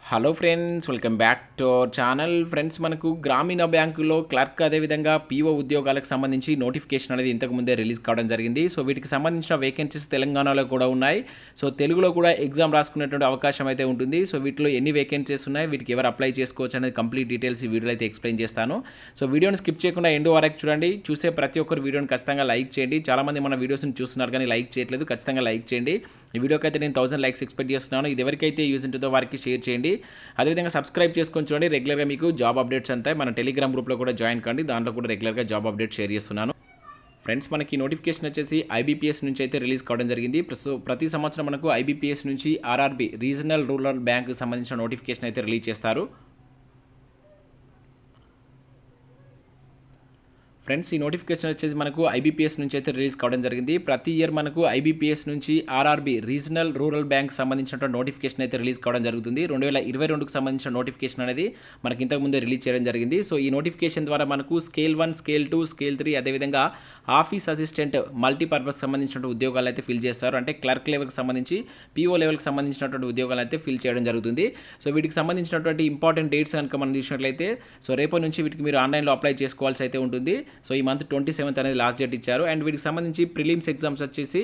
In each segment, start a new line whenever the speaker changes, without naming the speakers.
Hello friends, welcome back to our channel. Friends, మనకు గ్రామీణ బ్యాంకులో క్లర్క్ అదేవిధంగా పీఓ ఉద్యోగాలకు సంబంధించి నోటిఫికేషన్ అనేది ఇంతకుముందే రిలీజ్ కావడం జరిగింది. సో వీటికి సంబంధించిన వేకెన్సీస్ తెలంగాణలో కూడా ఉన్నాయి. సో తెలుగులో కూడా ఎగ్జామ్ రాసుకునేటువంటి అవకాశం అయితే ఉంటుంది. సో వీటిలో ఎన్ని వేకెన్సీస్ ఉన్నాయి, వీటికి ఎవరు అప్లై చేసుకోవచ్చు అనేది కంప్లీట్ డీటెయిల్స్ ఈ వీడియోలో అయితే ఎక్స్ప్లెయిన్ చేస్తాను. సో వీడియోని స్కిప్ చేయకుండా ఎండ్ వరకు చూడండి. చూసే ప్రతి ఒక్కరు వీడియోని ఖచ్చితంగా లైక్ చేయండి. చాలామంది మన వీడియోస్ని చూస్తున్నారు కానీ లైక్ చేయట్లేదు. ఖచ్చితంగా లైక్ చేయండి. ఈ వీడియోకి అయితే నేను 1000 లైక్స్ ఎక్స్పెక్ట్ చేస్తున్నాను. ఇది ఎవరికైతే యూజ్ ఉంటుందో వారికి షేర్ చేయండి. అదేవిధంగా సబ్స్క్రైబ్ చేసుకొని చూడండి. రెగ్యులర్గా మీకు జాబ్ అప్డేట్స్ అంతా మన టెలిగ్రామ్ గ్రూప్లో కూడా జాయిన్ కండి. దాంట్లో కూడా రెగ్యులర్గా జాబ్ అప్డేట్ షేర్ చేస్తున్నాను. ఫ్రెండ్స్, మనకి నోటిఫికేషన్ వచ్చేసి ఐబీపీఎస్ నుంచి అయితే రిలీజ్ కావడం జరిగింది. ప్రతి సంవత్సరం మనకు ఐబీపీఎస్ నుంచి ఆర్ఆర్బీ రీజనల్ రూరల్ బ్యాంకు సంబంధించిన నోటిఫికేషన్ అయితే రిలీజ్ చేస్తారు. ఫ్రెండ్స్, ఈ నోటిఫికేషన్ వచ్చేసి మనకు ఐబీపీఎస్ నుంచి అయితే రిలీజ్ కావడం జరిగింది. ప్రతి ఇయర్ మనకు ఐబీపీఎస్ నుంచి ఆర్ఆర్బీ రీజనల్ రూరల్ బ్యాంక్ సంబంధించినటువంటి నోటిఫికేషన్ అయితే రిలీజ్ కావడం జరుగుతుంది. 2022కు సంబంధించిన నోటిఫికేషన్ అనేది మనకి ఇంతకుముందే రిలీజ్ చేయడం జరిగింది. సో ఈ నోటిఫికేషన్ ద్వారా మనకు స్కేల్ 1, స్కేల్ 2, స్కేల్ 3 అదేవిధంగా ఆఫీస్ అసిస్టెంట్ మల్టీపర్పస్ సంబంధించిన ఉద్యోగాలు అయితే ఫిల్ చేస్తారు. అంటే క్లర్క్ లెవెల్కి సంబంధించి పీఓ లెవెల్కి సంబంధించినటువంటి ఉద్యోగాలు అయితే ఫిల్ చేయడం జరుగుతుంది. సో వీటికి సంబంధించినటువంటి ఇంపార్టెంట్ డేట్స్ కనుక మనం చూసినట్లయితే సో రేపటి నుంచి వీటికి మీరు ఆన్లైన్లో అప్లై చేసుకోవాల్సి అయితే ఉంటుంది. సో ఈ మంత్ 27th అనేది లాస్ట్ డేట్ ఇచ్చారు. అండ్ వీటికి సంబంధించి ప్రిలిమ్స్ ఎగ్జామ్స్ వచ్చేసి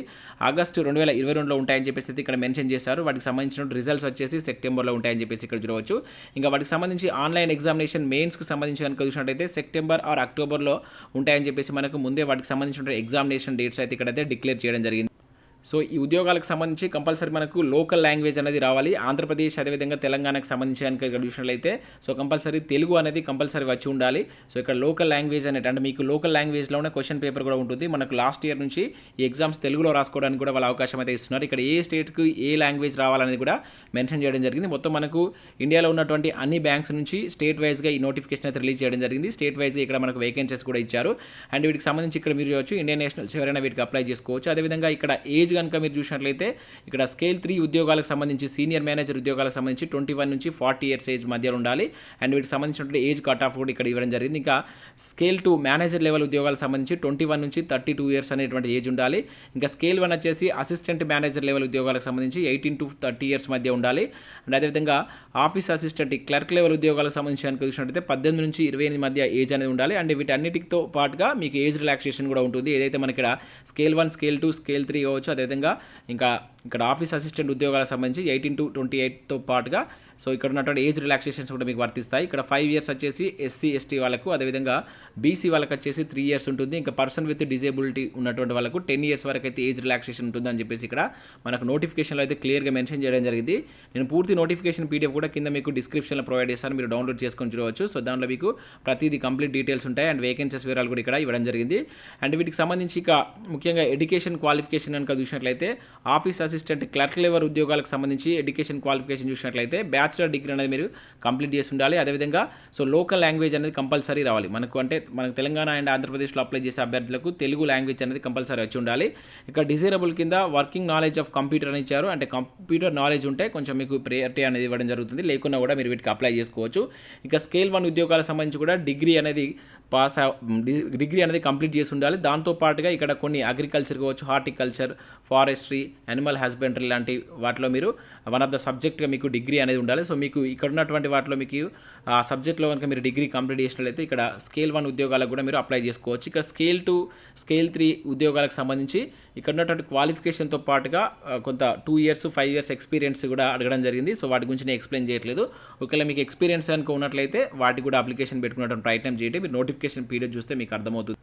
ఆగస్టు 2022లో ఉంటాయని చెప్పేసి ఇక్కడ మెన్షన్ చేశారు. వాటికి సంబంధించిన రిజల్ట్స్ వచ్చేసి సెప్టెంబర్లో ఉంటాయని చెప్పేసి ఇక్కడ చూడవచ్చు. ఇంకా వాటికి సంబంధించి ఆన్లైన్ ఎగ్జామినేషన్ మెయిన్స్కి సంబంధించి కనుక చూసినట్టయితే సెప్టెంబర్ ఆర్ అక్టోబర్లో ఉంటాయని చెప్పేసి మనకు ముందే వాటికి సంబంధించిన ఎగ్జామినేషన్ డేట్స్ అయితే ఇక్కడైతే డిక్లేర్ చేయడం జరిగింది. సో ఈ ఉద్యోగాలకు సంబంధించి కంపల్సరీ మనకు లోకల్ లాంగ్వేజ్ అనేది రావాలి. ఆంధ్రప్రదేశ్ అదేవిధంగా తెలంగాణకు సంబంధించి కనుక ఇక్కడ చూసినట్లయితే సో కంపల్సరీ తెలుగు అనేది కంపల్సరీ వచ్చి ఉండాలి. సో ఇక్కడ లోకల్ లాంగ్వేజ్ అంటే మీకు లోకల్ లాంగ్వేజ్లోనే క్వశ్చన్ పేపర్ కూడా ఉంటుంది. మనకు లాస్ట్ ఇయర్ నుంచి ఈ ఎగ్జామ్స్ తెలుగులో రాసుకోవడానికి కూడా వాళ్ళ అవకాశం అయితే ఇస్తున్నారు. ఇక్కడ ఏ స్టేట్కి ఏ లాంగ్వేజ్ రావాలనేది కూడా మెన్షన్ చేయడం జరిగింది. మొత్తం మనకు ఇండియాలో ఉన్నటువంటి అన్ని బ్యాంక్స్ నుంచి స్టేట్ వైజ్గా ఈ నోటిఫికేషన్ అయితే రిలీజ్ చేయడం జరిగింది. స్టేట్ వైజ్గా ఇక్కడ మనకు వేకెన్సీస్ కూడా ఇచ్చారు. అండ్ వీటికి సంబంధించి ఇక్కడ మీరు చూడవచ్చు ఇండియన్ నేషనల్స్ ఎవరైనా వీటికి అప్లై చేసుకోవచ్చు. అదేవిధంగా ఇక్కడ ఏజ్ కనుక మీరు చూసినట్లయితే ఇక్కడ స్కేల్ 3 ఉద్యోగాలకు సంబంధించి సీనియర్ మేనేజర్ ఉద్యోగాలకు సంబంధించి 21 నుంచి 40 ఇయర్స్ ఏజ్ మధ్యలో ఉండాలి. అండ్ వీటికి సంబంధించినటువంటి ఏజ్ కట్ ఆఫ్ కూడా ఇక్కడ ఇవ్వడం జరిగింది. ఇంకా స్కేల్ 2 మేనేజర్ లెవెల్ ఉద్యోగాలకు సంబంధించి 21 నుంచి 32 ఇయర్స్ అనేటువంటి ఏజ్ ఉండాలి. ఇంకా స్కేల్ 1 వచ్చేసి అసిస్టెంట్ మేనేజర్ లెవెల్ ఉద్యోగాలకు సంబంధించి 18 to 30 ఇయర్స్ మధ్య ఉండాలి. అండ్ అదేవిధంగా ఆఫీస్ అసిస్టెంట్ క్లర్క్ లెవెల్ ఉద్యోగాలకు సంబంధించి కనుక చూసినట్లయితే 18 నుంచి 28 మధ్య ఏజ్ అనేది ఉండాలి. అండ్ వీటన్నిటితో పాటుగా మీకు ఏజ్ రిలాక్సేషన్ కూడా ఉంటుంది. ఏదైతే మనకి ఇక్కడ స్కేల్ 1, స్కేల్ 2, స్కేల్ 3 కావచ్చు. అదేవిధంగా ఇంకా ఇక్కడ ఆఫీస్ అసిస్టెంట్ ఉద్యోగాలకు సంబంధించి 18 to 28తో పాటుగా సో ఇక్కడ ఉన్నటువంటి ఏజ్ రిలాక్సేషన్స్ కూడా మీకు వర్తిస్తాయి. ఇక్కడ 5 ఇయర్స్ వచ్చేసి ఎస్సీ ఎస్టీ వాళ్ళకు, అదేవిధంగా బీసీ వాళ్ళకి వచ్చేసి 3 ఇయర్స్ ఉంటుంది. ఇంకా పర్సన్ విత్ డిజేబిలిటీ ఉన్నటువంటి వాళ్ళకు 10 ఇయర్స్ వరకు అయితే ఏజ్ రిలాక్సేషన్ ఉంటుందని చెప్పేసి ఇక్కడ మనకు నోటిఫికేషన్లో అయితే క్లియర్గా మెన్షన్ చేయడం జరిగింది. నేను పూర్తి నోటిఫికేషన్ పీడిఎఫ్ కూడా కింద మీకు డిస్క్రిప్షన్లో ప్రొవైడ్ చేస్తాను, మీరు డౌన్లోడ్ చేసుకొని చూడవచ్చు. సో దాంట్లో మీకు ప్రతిదీ కంప్లీట్ డీటెయిల్స్ ఉంటాయి. అండ్ వేకెన్సీస్ వివరాలు కూడా ఇక్కడ ఇవ్వడం జరిగింది. అండ్ వీటికి సంబంధించి ఇక ముఖ్యంగా ఎడ్యుకేషన్ క్వాలిఫికేషన్ కనుక చూసినట్లయితే ఆఫీస్ అసిస్టెంట్ క్లర్క్ లెవెల్ ఉద్యోగాలకు సంబంధించి ఎడ్యుకేషన్ క్వాలిఫికేషన్ చూసినట్లయితే బ్యాచిలర్ డిగ్రీ అనేది మీరు కంప్లీట్ చేసి ఉండాలి. అదేవిధంగా సో లోకల్ లాంగ్వేజ్ అనేది కంపల్సరీ రావాలి. మనకు తెలంగాణ అండ్ ఆంధ్రప్రదేశ్లో అప్లై చేసే అభ్యర్థులకు తెలుగు లాంగ్వేజ్ అనేది కంపల్సరీ వచ్చి ఉండాలి. ఇక్కడ డిజైరబుల్ కింద వర్కింగ్ నాలెడ్జ్ ఆఫ్ కంప్యూటర్ అని ఇచ్చారు. అంటే కంప్యూటర్ నాలెడ్జ్ ఉంటే కొంచెం మీకు ప్రయారిటీ అనేది ఇవ్వడం జరుగుతుంది. లేకున్నా కూడా మీరు వీటికి అప్లై చేసుకోవచ్చు. ఇక స్కేల్ 1 ఉద్యోగాలకు సంబంధించి కూడా డిగ్రీ అనేది కంప్లీట్ చేసి ఉండాలి. దాంతోపాటుగా ఇక్కడ కొన్ని అగ్రికల్చర్ కావచ్చు, హార్టికల్చర్, ఫారెస్ట్రీ, యానిమల్ హస్బెండరీ లాంటి వాటిలో మీరు వన్ ఆఫ్ ద సబ్జెక్ట్గా మీకు డిగ్రీ అనేది ఉండాలి. సో మీకు ఇక్కడ ఉన్నటువంటి వాటిలో మీకు ఆ సబ్జెక్ట్లో కనుక మీరు డిగ్రీ కంప్లీట్ చేసినట్లయితే ఇక్కడ స్కేల్ 1 ఉద్యోగాలకు కూడా మీరు అప్లై చేసుకోవచ్చు. ఇక స్కేల్ 2, స్కేల్ 3 ఉద్యోగాలకు సంబంధించి ఇక్కడ ఉన్నటువంటి క్వాలిఫికేషన్తో పాటుగా కొంత 2 ఇయర్స్ 5 ఇయర్స్ ఎక్స్పీరియన్స్ కూడా అడగడం జరిగింది. సో వాటి గురించి నేను ఎక్స్ప్లెయిన్ చేయట్లేదు. ఒకవేళ మీకు ఎక్స్పీరియన్స్ కనుక ఉన్నట్లయితే వాటికి కూడా అప్లికేషన్ పెట్టుకున్నటువంటి ప్రయత్నం చేయండి. మీరు నోటిఫికేషన్ పీరియడ్ చూస్తే మీకు అర్థమవుతుంది.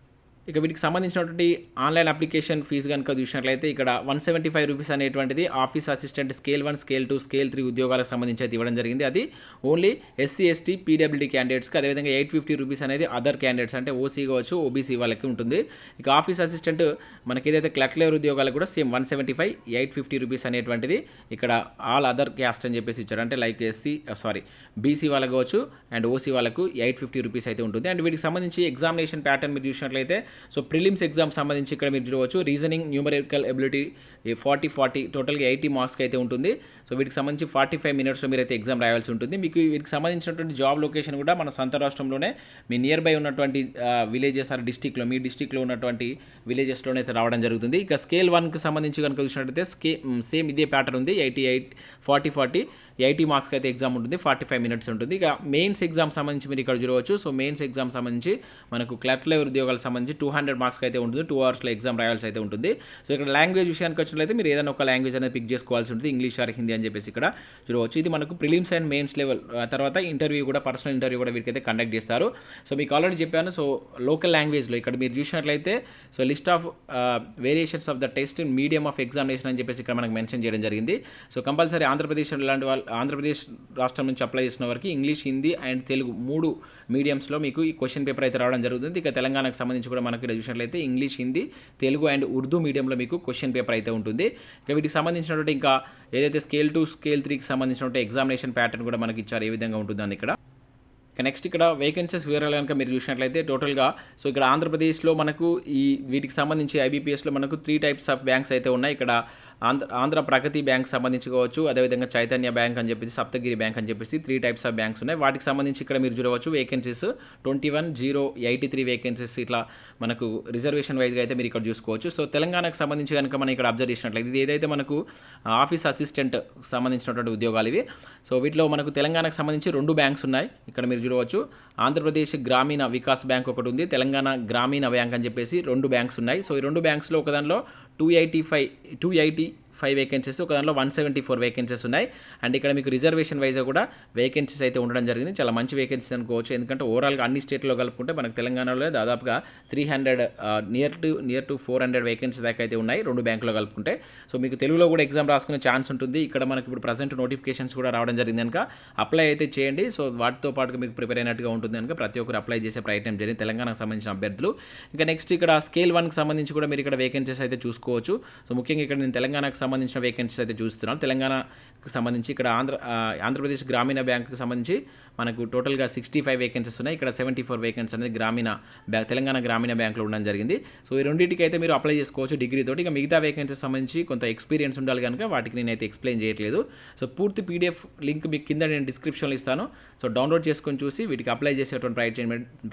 ఇక వీటికి సంబంధించినటువంటి ఆన్లైన్ అప్లికేషన్ ఫీజు కనుక చూసినట్లయితే ఇక్కడ 175 రూపీస్ అనేటువంటిది office assistant scale 1, scale 2, scale 3 ఉద్యోగాలకు సంబంధించి అయితే ఇవ్వడం జరిగింది. అది ఓన్లీ ఎస్సీ ఎస్టీ పీడబ్ల్యూడీ క్యాండిడేట్స్కి. అదేవిధంగా 850 రూపీస్ అనేది అదర్ క్యాండిడేట్స్ అంటే ఓసీ కావచ్చు, ఓబీసీ వాళ్ళకి ఉంటుంది. ఇక ఆఫీస్ అసిస్టెంట్ మనకి ఏదైతే క్లర్క్ లెవెల్ ఉద్యోగాలకు కూడా సేమ్ 175, 850 రూపీస్ అనేటువంటిది ఇక్కడ ఆల్ అదర్ క్యాస్ట్ అని చెప్పేసి ఇచ్చారు. అంటే లైక్ బీసీ వాళ్ళకు కావచ్చు అండ్ ఓసీ వాళ్ళకు 850 రూపీస్ అయితే ఉంటుంది. అండ్ వీటికి సంబంధించి ఎగ్జామినేషన్ ప్యాటర్న్ మీరు చూసినట్లయితే సో ప్రిలిమ్స్ ఎగ్జామ్ సంబంధించి ఇక్కడ మీరు చూడవచ్చు రీజనింగ్, న్యూమరికల్ ఎబిలిటీ 40 టోటల్గా 80 మార్క్స్కి అయితే ఉంటుంది. సో వీటికి సంబంధించి 45 మినిట్స్లో మీరు అయితే ఎగ్జామ్ రాయాల్సి ఉంటుంది. మీకు వీటికి సంబంధించినటువంటి జాబ్ లొకేషన్ కూడా మన సొంత రాష్ట్రంలోనే మీ నియర్ బై ఉన్నటువంటి విలేజెస్ ఆర్ డిస్టిక్లో మీ డిస్టిక్లో ఉన్నటువంటి విలేజెస్లోనే అయితే రావడం జరుగుతుంది. ఇక స్కేల్ 1కి సంబంధించి కనుక చూసినట్లయితే సేమ్ ఇదే ప్యాటర్న్ ఉంది. 88, 40 80 మార్క్స్కి అయితే ఎగ్జామ్ ఉంటుంది, 45 మినిట్స్ ఉంటుంది. ఇక మెయిన్స్ ఎగ్జామ్ సంబంధించి మీరు ఇక్కడ చూడవచ్చు. సో మెయిన్స్ ఎగ్జామ్ సంబంధించి మనకు క్లర్క్ లెవెల్ ఉద్యోగాలకు సంబంధించి 200 మార్క్స్కి అయితే ఉంటుంది, 2 అవర్స్లో ఎగ్జామ్ రాయాల్సి అయితే ఉంటుంది. సో ఇక్కడ లాంగ్వేజ్ విషయానికి వచ్చినట్లయితే మీరు ఏదైనా ఒక లాంగ్వేజ్ అనేది పిక్ చేసుకోవాల్సి ఉంటుంది, ఇంగ్లీష్ ఆర్ హిందీ అని చెప్పేసి ఇక్కడ చూడవచ్చు. ఇది మనకు ప్రిలిమ్స్ అండ్ మెయిన్స్ లెవెల్, తర్వాత ఇంటర్వ్యూ కూడా, పర్సనల్ ఇంటర్వ్యూ కూడా వీరికైతే కండక్ట్ చేస్తారు. సో మీకు ఆల్రెడీ చెప్పాను. సో లోకల్ లాంగ్వేజ్లో ఇక్కడ మీరు చూసినట్లయితే so list of variations of the test in medium of examination అని చెప్పేసి ఇక్కడ మనకు మెన్షన్ చేయడం జరిగింది. సో కంపల్సరీ ఆంధ్రప్రదేశ్ లాంటి వాళ్ళు, ఆంధ్రప్రదేశ్ రాష్ట్రం నుంచి అప్లై చేసిన వారికి ఇంగ్లీష్, హిందీ అండ్ తెలుగు 3 మీడియంస్లో మీకు ఈ క్వశ్చన్ పేపర్ అయితే రావడం జరుగుతుంది. ఇక తెలంగాణకు సంబంధించి కూడా మనకు ఇక్కడ చూసినట్లయితే ఇంగ్లీష్, హిందీ, తెలుగు అండ్ ఉర్దూ మీడియంలో మీకు క్వశ్చన్ పేపర్ అయితే ఉంటుంది. ఇక వీటికి సంబంధించినటువంటి ఇంకా ఏదైతే స్కేల్ 2, స్కేల్ 3కి సంబంధించినటువంటి ఎగ్జామినేషన్ ప్యాటర్న్ కూడా మనకి ఇచ్చారు, ఏ విధంగా ఉంటుందని ఇక్కడ. నెక్స్ట్ ఇక్కడ వేకెన్సీస్ వివరాలు కనుక మీరు చూసినట్లయితే టోటల్గా సో ఇక్కడ ఆంధ్రప్రదేశ్లో మనకు ఈ వీటికి సంబంధించి ఐబీపీఎస్లో మనకు 3 టైప్స్ ఆఫ్ బ్యాంక్స్ అయితే ఉన్నాయి. ఇక్కడ ఆంధ్ర ప్రగతి బ్యాంక్ సంబంధించి కావచ్చు, అదేవిధంగా చైతన్య బ్యాంక్ అని చెప్పేసి, సప్తగిరి బ్యాంక్ అని చెప్పేసి 3 టైప్స్ ఆఫ్ బ్యాంక్స్ ఉన్నాయి. వాటికి సంబంధించి ఇక్కడ మీరు చూడవచ్చు వేకెన్సీస్ 21,083 వేకెన్సీస్ ఇట్లా మనకు రిజర్వేషన్ వైజ్గా అయితే మీరు ఇక్కడ చూసుకోవచ్చు. సో తెలంగాణకు సంబంధించి కనుక మనం ఇక్కడ అబ్జర్వ్ చేసినట్లయితే ఇది ఏదైతే మనకు ఆఫీస్ అసిస్టెంట్ సంబంధించినటువంటి ఉద్యోగాలు ఇవి. సో వీటిలో మనకు తెలంగాణకు సంబంధించి 2 బ్యాంక్స్ ఉన్నాయి, ఇక్కడ మీరు చూడవచ్చు. ఆంధ్రప్రదేశ్ గ్రామీణ వికాస్ బ్యాంక్ ఒకటి ఉంది, తెలంగాణ గ్రామీణ బ్యాంక్ అని చెప్పేసి 2 బ్యాంక్స్ ఉన్నాయి. సో ఈ 2 బ్యాంక్స్లో ఒక దానిలో 285 వేకెన్సీస్, ఒక దాంట్లో 174 వేకెన్సీస్ ఉన్నాయి. అండ్ ఇక్కడ మీకు రిజర్వేషన్ వైజ్గా కూడా వేకెన్సీస్ అయితే ఉండడం జరిగింది. చాలా మంచి వేకెన్సీస్ అనుకోవచ్చు, ఎందుకంటే ఓవరాల్గా అన్ని స్టేట్లో కలుపుకుంటే మనకు తెలంగాణలో దాదాపుగా 300 నియర్ టు 400 వేకెన్సీ దాకా అయితే ఉన్నాయి 2 బ్యాంకులో కలుపుకుంటే. సో మీకు తెలుగులో కూడా ఎగ్జామ్ రాసుకునే ఛాన్స్ ఉంటుంది. ఇక్కడ మనకి ఇప్పుడు ప్రజెంట్ నోటిఫికేషన్స్ కూడా రావడం జరిగింది కనుక అప్లై అయితే చేయండి. సో వాటితో పాటుగా మీకు ప్రిపేర్ అయినట్టుగా ఉంటుంది కనుక ప్రతి ఒక్కరు అప్లై చేసే ప్రయత్నం చేయండి, తెలంగాణకు సంబంధించిన అభ్యర్థులు. ఇంకా నెక్స్ట్ ఇక్కడ స్కేల్ 1కి సంబంధించి కూడా మీరు ఇక్కడ వేకెన్సీస్ అయితే చూసుకోవచ్చు. సో ముఖ్యంగా ఇక్కడ నేను తెలంగాణకు సంబంధించిన వేకెన్సీస్ అయితే చూస్తున్నాను. తెలంగాణకు సంబంధించి ఇక్కడ ఆంధ్రప్రదేశ్ గ్రామీణ బ్యాంకుకి సంబంధించి మనకు టోటల్గా 65 వేకెన్సీస్ ఉన్నాయి. ఇక్కడ 74 వేకెన్సీ అనేది తెలంగాణ గ్రామీణ బ్యాంకులో ఉండడం జరిగింది. సో ఈ రెండింటికి అయితే మీరు అప్లై చేసుకోవచ్చు డిగ్రీతోటి. ఇక మిగతా వేకెన్సీస్ సంబంధించి కొంత ఎక్స్పీరియన్స్ ఉండాలి కనుక వాటికి నేనైతే ఎక్స్ప్లెయిన్ చేయట్లేదు. సో పూర్తి పీడిఎఫ్ లింక్ మీకు కింద నేను డిస్క్రిప్షన్లో ఇస్తాను. సో డౌన్లోడ్ చేసుకొని చూసి వీటికి అప్లై చేసేటువంటి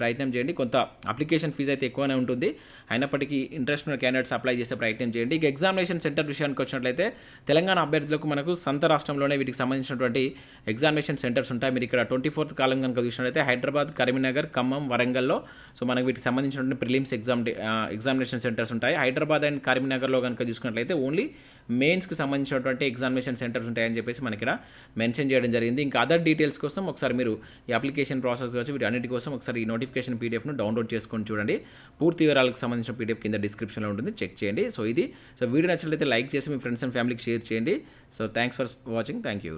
ప్రయత్నం చేయండి. కొంత అప్లికేషన్ ఫీజు అయితే ఎక్కువనే ఉంటుంది, అయినప్పటికీ ఇంట్రెస్ట్ ఉన్న క్యాండిడేట్స్ అప్లై చేసే ప్రయత్నం చేయండి. ఇక ఎగ్జామినేషన్ సెంటర్ విషయానికి వచ్చినట్లయితే తెలంగాణ అభ్యర్థులకు మనకు సొంత రాష్ట్రంలోనే వీటికి సంబంధించినటువంటి ఎగ్జామినేషన్ సెంటర్స్ ఉంటాయి. మీరు ఇక్కడ 24th కాలం కనుక చూసినట్లయితే హైదరాబాద్, కరీంనగర్, ఖమ్మం, వరంగల్లో సో మనకు వీటికి సంబంధించినటువంటి ప్రిలిమ్స్ ఎగ్జామినేషన్ సెంటర్స్ ఉంటాయి. హైదరాబాద్ అండ్ కరీంనగర్లో కనుక చూసుకున్నట్లయితే ఓన్లీ మెయిన్స్కి సంబంధించినటువంటి ఎగ్జామినేషన్ సెంటర్స్ ఉంటాయని చెప్పేసి మనకి ఇక్కడ మెన్షన్ చేయడం జరిగింది. ఇంకా అదర్ డీటెయిల్స్ కోసం ఒకసారి మీరు ఈ అప్లికేషన్ ప్రాసెస్ కోసం వీటి అన్నిటి కోసం ఒకసారి ఈ నోటిఫికేషన్ పీడిఎఫ్ను డౌన్లోడ్ చేసుకొని చూడండి. పూర్తి వివరాలకు సంబంధించిన పీడిఎఫ్ కింద డిస్క్రిప్షన్లో ఉంటుంది, చెక్ చేయండి. సో వీడియో నచ్చినట్లయితే లైక్ చేసి మీ ఫ్రెండ్స్ అండ్ ఫ్యామిలీకి షేర్ చేయండి. So thanks for watching. Thank you.